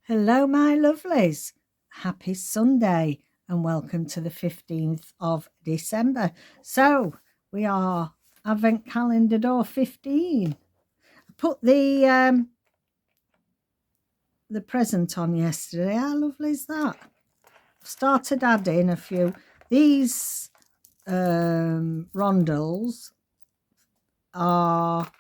Hello, my lovelies. Happy Sunday and welcome to the 15th of December. So we are Advent Calendar door 15. I put the present on yesterday. How lovely is that? I've started adding a few. These rondels are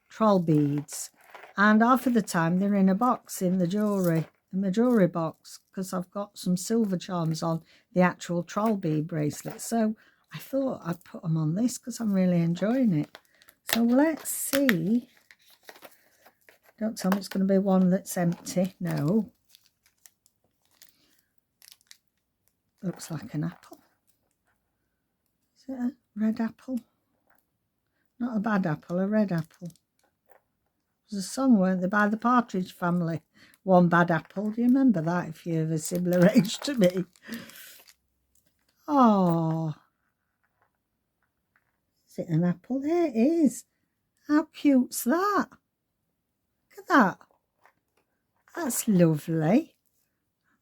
troll beads, and half of the time they're in a box in the jewellery, in my jewellery box, because I've got some silver charms on the actual troll bead bracelet. So I thought I'd put them on this because I'm really enjoying it. So let's see. Don't tell me it's going to be one that's empty. No. Looks like an apple. Is it a red apple? Not a bad apple, a red apple. There's a song, weren't there, by the Partridge Family, One Bad Apple. Do you remember that, if you're of a similar age to me? Oh, is it an apple? There it is. How cute's that? Look at that. That's lovely.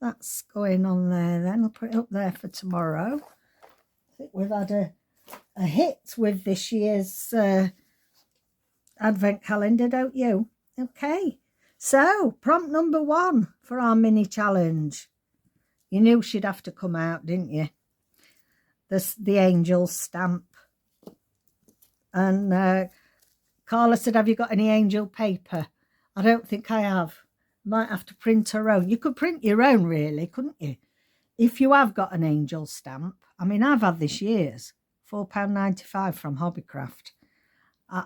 That's going on there then. I'll put it up there for tomorrow. I think we've had a hit with this year's Advent calendar, don't you? Okay. So, prompt number 1 for our mini challenge. You knew she'd have to come out, didn't you? The angel stamp. And Carla said, have you got any angel paper? I don't think I have. Might have to print her own. You could print your own, really, couldn't you? If you have got an angel stamp. I mean, I've had this year's. £4.95 from Hobbycraft.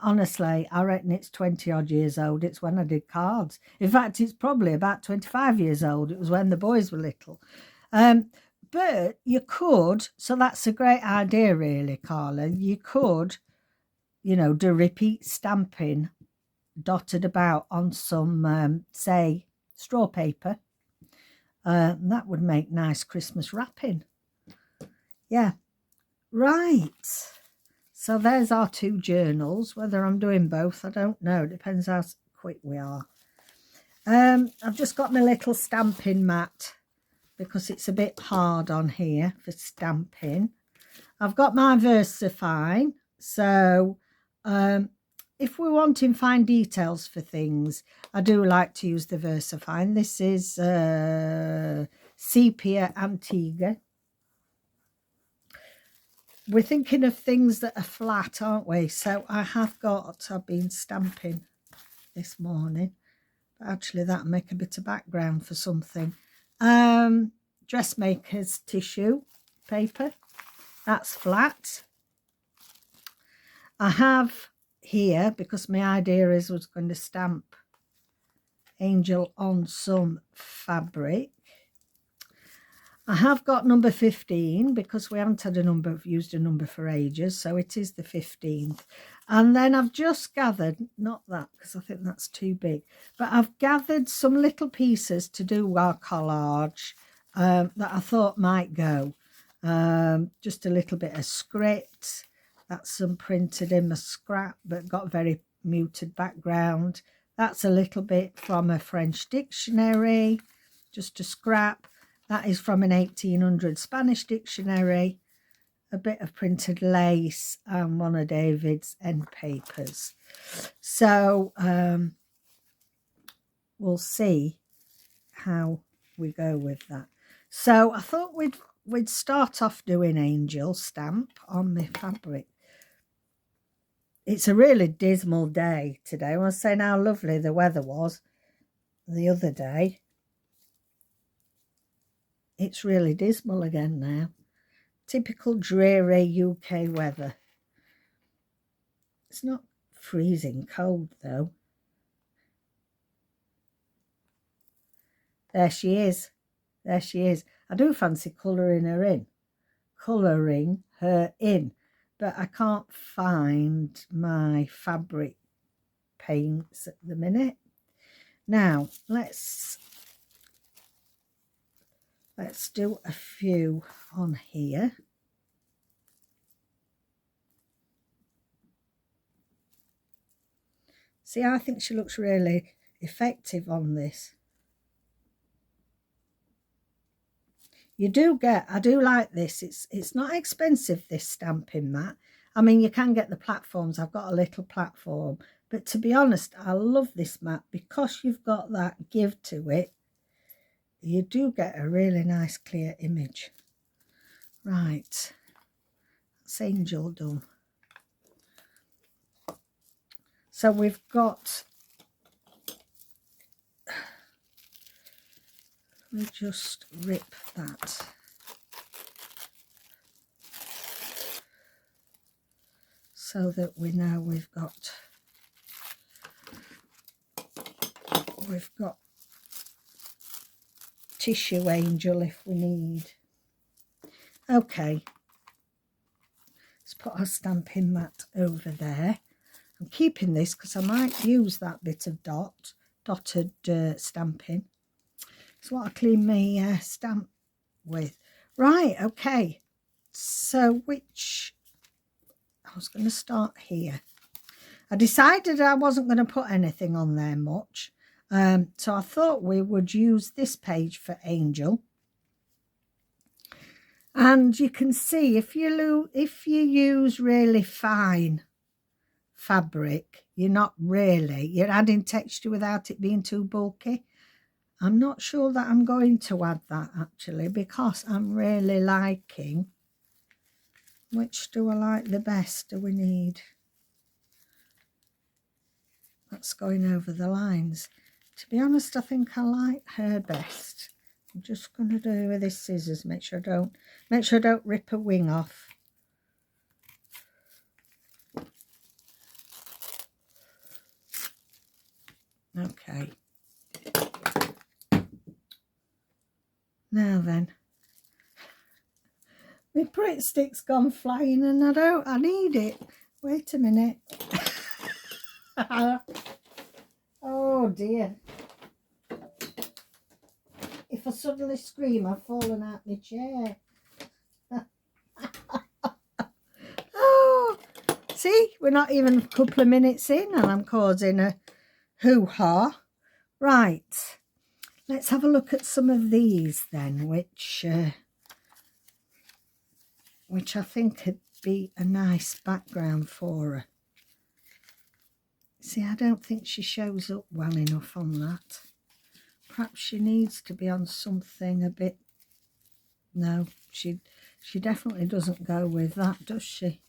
Honestly, I reckon it's 20 odd years old. It's when I did cards. In fact, it's probably about 25 years old. It was when the boys were little. But you could, so that's a great idea, really, Carla. You could, you know, do repeat stamping dotted about on some, say, straw paper. That would make nice Christmas wrapping. Yeah. Right. So there's our 2 journals. Whether I'm doing both, I don't know. It depends how quick we are. I've just got my little stamping mat because it's a bit hard on here for stamping. I've got my VersaFine. So if we're wanting fine details for things, I do like to use the VersaFine. This is Sepia Antigua. We're thinking of things that are flat, aren't we? So I've been stamping this morning. But actually, that'll make a bit of background for something. Dressmaker's tissue paper. That's flat. I have here, because my idea was going to stamp angel on some fabric. I have got number 15 because we haven't used a number for ages, so it is the 15th. And then I've just gathered, not that because I think that's too big, but I've gathered some little pieces to do our collage that I thought might go. Just a little bit of script. That's some printed in my scrap, but got very muted background. That's a little bit from a French dictionary, just a scrap. That is from an 1800 Spanish dictionary, a bit of printed lace, and one of David's end papers. So we'll see how we go with that. So I thought we'd start off doing angel stamp on my fabric. It's a really dismal day today. I was saying how lovely the weather was the other day. It's really dismal again now. Typical dreary UK weather. It's not freezing cold though. There she is. There she is. I do fancy colouring her in. But I can't find my fabric paints at the minute. Now, let's do a few on here. See, I think she looks really effective on this. You do get, I do like this. It's not expensive, this stamping mat. I mean, you can get the platforms. I've got a little platform. But to be honest, I love this mat because you've got that give to it. You do get a really nice clear image. Right. That's angel done. So we've got, we just rip that. So that we know we've got tissue angel if we need. Okay, let's put our stamping mat over there. I'm keeping this because I might use that bit of dotted stamping. It's what I clean my stamp with. Right, okay. So I was going to start here. I decided I wasn't going to put anything on there much. So I thought we would use this page for angel. And you can see if you use really fine fabric, you're adding texture without it being too bulky. I'm not sure that I'm going to add that actually, because I'm really liking, which do I like the best? Do we need? That's going over the lines. To be honest, I think I like her best. I'm just going to do with this scissors, make sure I don't rip a wing off. Okay. Now then, my Pritt stick's gone flying and I need it. Wait a minute. Oh dear. If I suddenly scream, I've fallen out my chair. Oh, see, we're not even a couple of minutes in and I'm causing a hoo-ha. Right, let's have a look at some of these then, which I think could be a nice background for her. See, I don't think she shows up well enough on that. Perhaps she needs to be on something a bit... No, she definitely doesn't go with that, does she?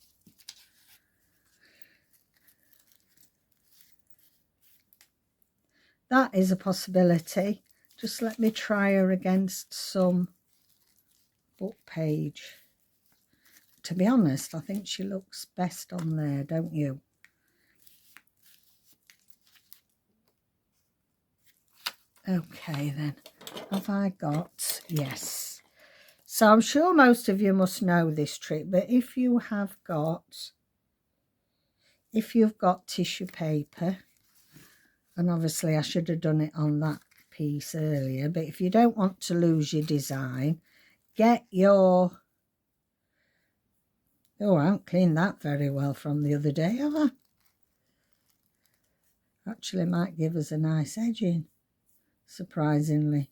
That is a possibility. Just let me try her against some book page. To be honest, I think she looks best on there, don't you? Okay then, have I got? Yes. So I'm sure most of you must know this trick, but if you've got tissue paper, and obviously I should have done it on that piece earlier, but if you don't want to lose your design, get your... Oh, I haven't cleaned that very well from the other day, have I? Actually might give us a nice edging, surprisingly.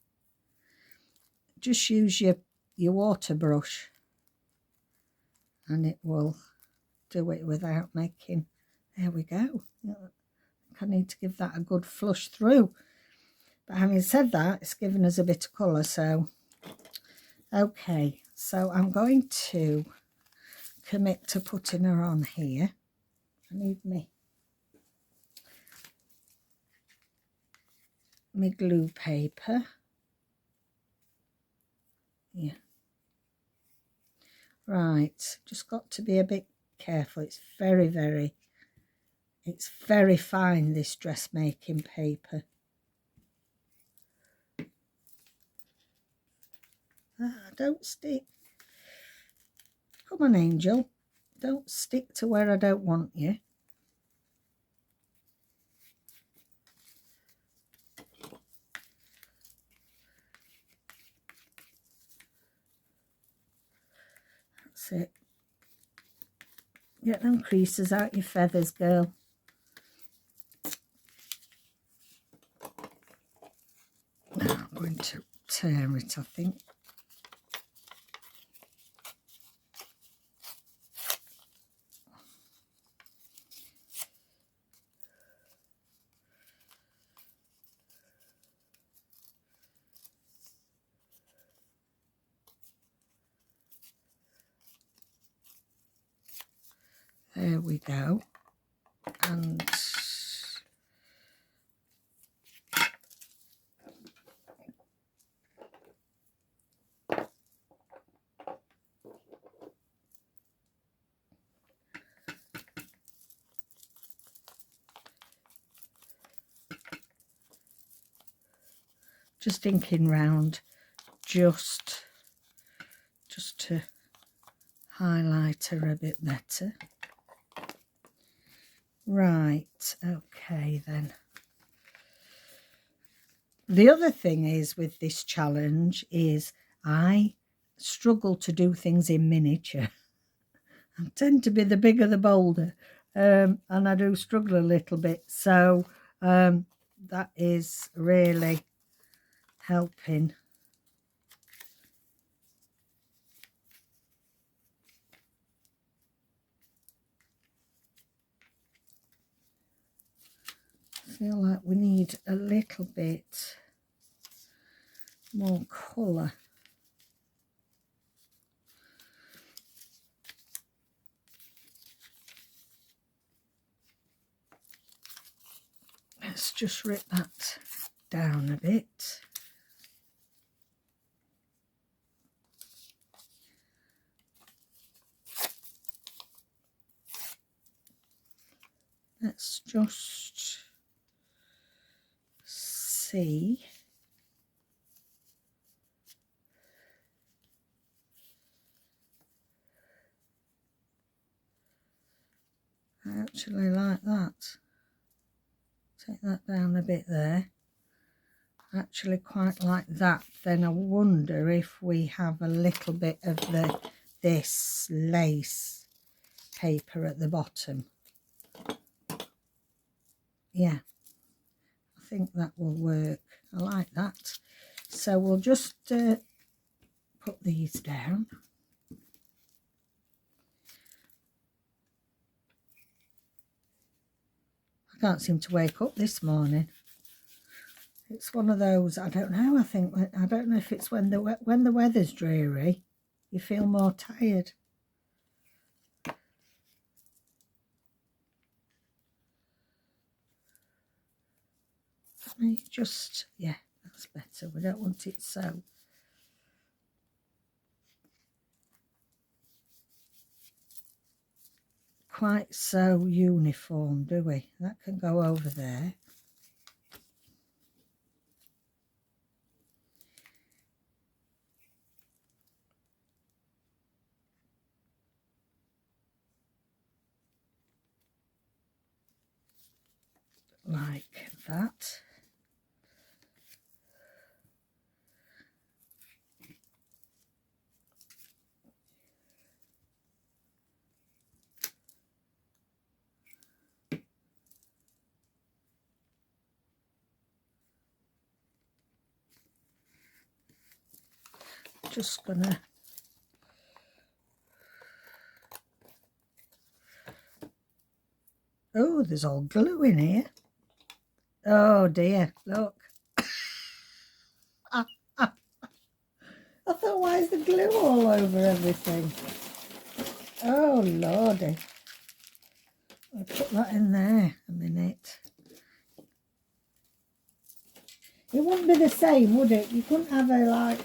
Just use your water brush and it will do it without making... There we go. I need to give that a good flush through. But having said that, it's given us a bit of colour, so... Okay, so I'm going to commit to putting her on here. I need my glue paper. Yeah. Right, just got to be a bit careful. It's very fine, this dressmaking paper. Don't stick. Come on, Angel. Don't stick to where I don't want you. That's it. Get them creases out your feathers, girl. Now I'm going to tear it, I think. There we go. And just inking round just to highlight her a bit better. Right, okay then. The other thing is with this challenge is I struggle to do things in miniature. I tend to be the bigger the bolder, and I do struggle a little bit. So that is really helping. I feel like we need a little bit more colour. Let's just rip that down a bit. Let's just see. I actually like that. Take that down a bit there. I actually quite like that. Then I wonder if we have a little bit of this lace paper at the bottom. Yeah, I think that will work. I like that. So we'll just put these down. I can't seem to wake up this morning. It's one of those, I don't know, I don't know if it's when the weather's dreary, you feel more tired. Let me just, yeah, that's better. We don't want it so. Quite so uniform, do we? That can go over there. Like that. Just gonna oh, there's all glue in here. Oh dear, look. I thought, why is the glue all over everything? Oh lordy. I'll put that in there a minute. It wouldn't be the same, would it? You couldn't have a like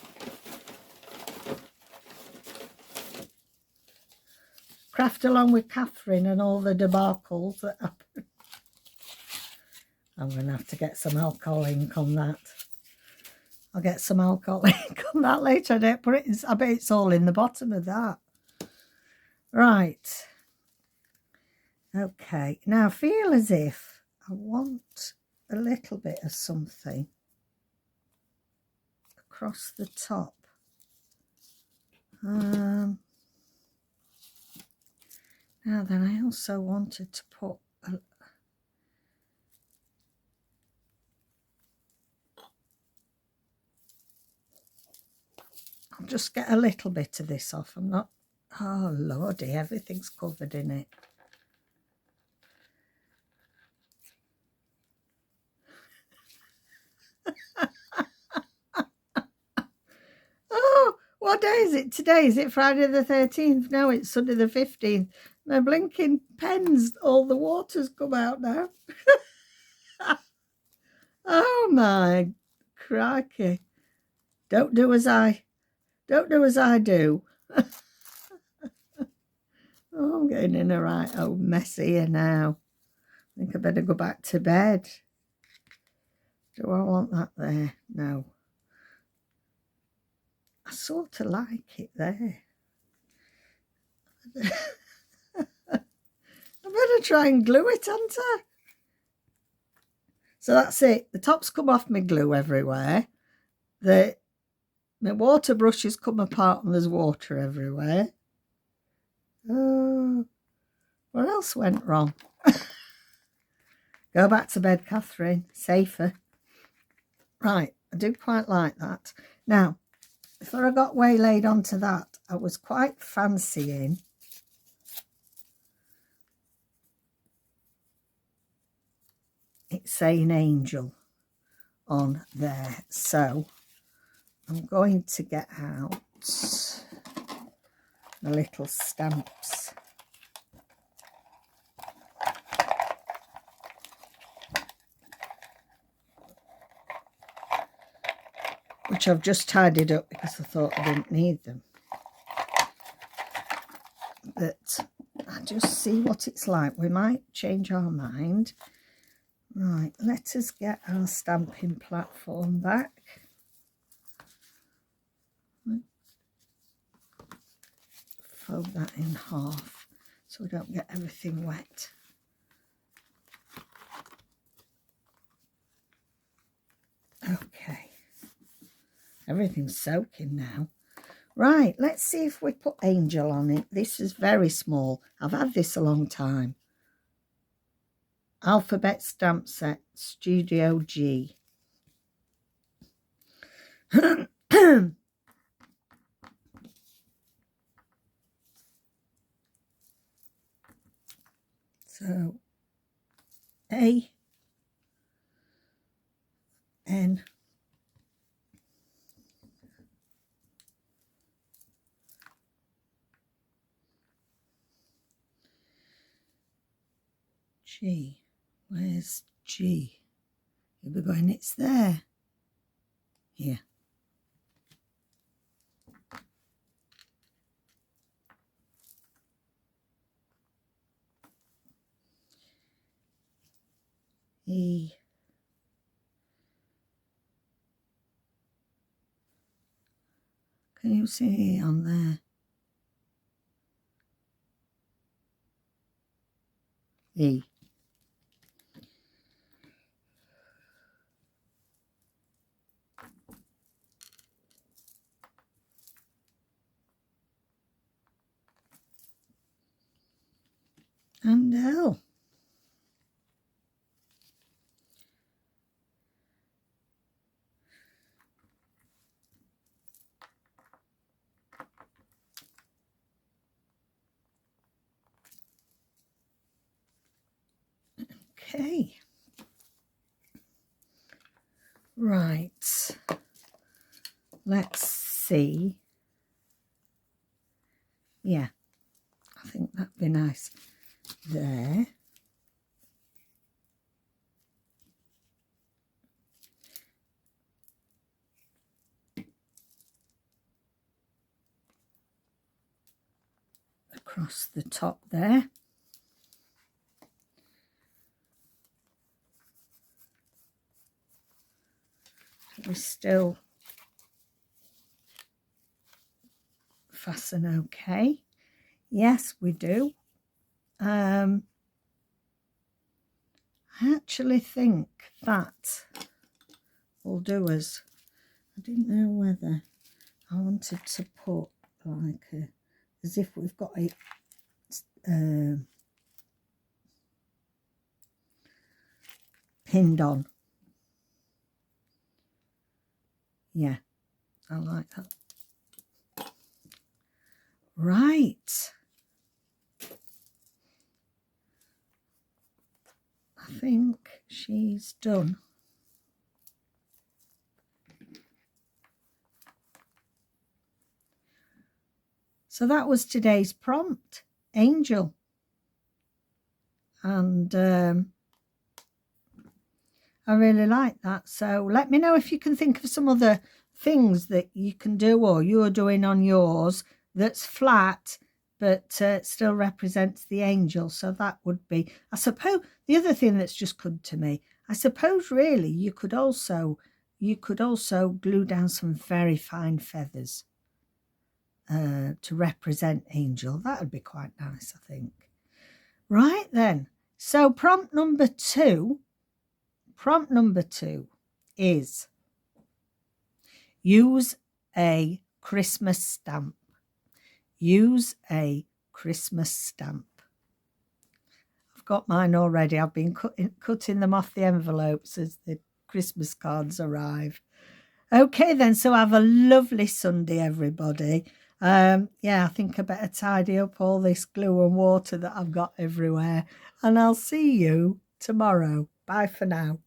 Craft Along with Catherine and all the debacles that happen. I'm going to have to get some alcohol ink on that. I'll get some alcohol ink on that later. I don't put it in, I bet it's all in the bottom of that. Right. Okay. Now I feel as if I want a little bit of something across the top. Now then, I also wanted to put I'll just get a little bit of this off. I'm not, oh lordy, everything's covered in it. Oh, what day is it today? Is it Friday the 13th? No, it's Sunday the 15th. My blinking pens, all the water's come out now. Oh my crikey. Don't do as I do. Oh, I'm getting in a right old mess here now. I think I better go back to bed. Do I want that there? No. I sort of like it there. I better try and glue it, hadn't I? So that's it. The top's come off my glue everywhere. My water brushes come apart and there's water everywhere. Oh, what else went wrong? Go back to bed, Catherine. Safer. Right, I do quite like that. Now, before I got waylaid onto that, I was quite fancying it saying angel on there. So I'm going to get out the little stamps. Which I've just tidied up because I thought I didn't need them. But I'll just see what it's like. We might change our mind. Right, let us get our stamping platform back. Fold that in half so we don't get everything wet. Okay. Everything's soaking now. Right, let's see if we put angel on it. This is very small. I've had this a long time. Alphabet stamp set, Studio G. So, A, N, G. Where's G? You'll be going, it's there. Here. E. Can you see it on there? E. And L. Okay. Right. Let's see. Yeah. I think that'd be nice. There. Across the top there. We still fasten okay. Yes, we do. I actually think that will do us. I didn't know whether I wanted to put like as if we've got it pinned on. Yeah, I like that. Right. I think she's done. So that was today's prompt, angel. and I really like that. So let me know if you can think of some other things that you can do or you're doing on yours that's flat but still represents the angel. So that would be, I suppose, the other thing that's just come to me, I suppose really you could also glue down some very fine feathers to represent angel. That would be quite nice, I think. Right then. So prompt number two is use a Christmas stamp. Use a Christmas stamp. I've got mine already. I've been cutting them off the envelopes as the Christmas cards arrive. Okay then, so have a lovely Sunday, everybody. Yeah, I think I better tidy up all this glue and water that I've got everywhere. And I'll see you tomorrow. Bye for now.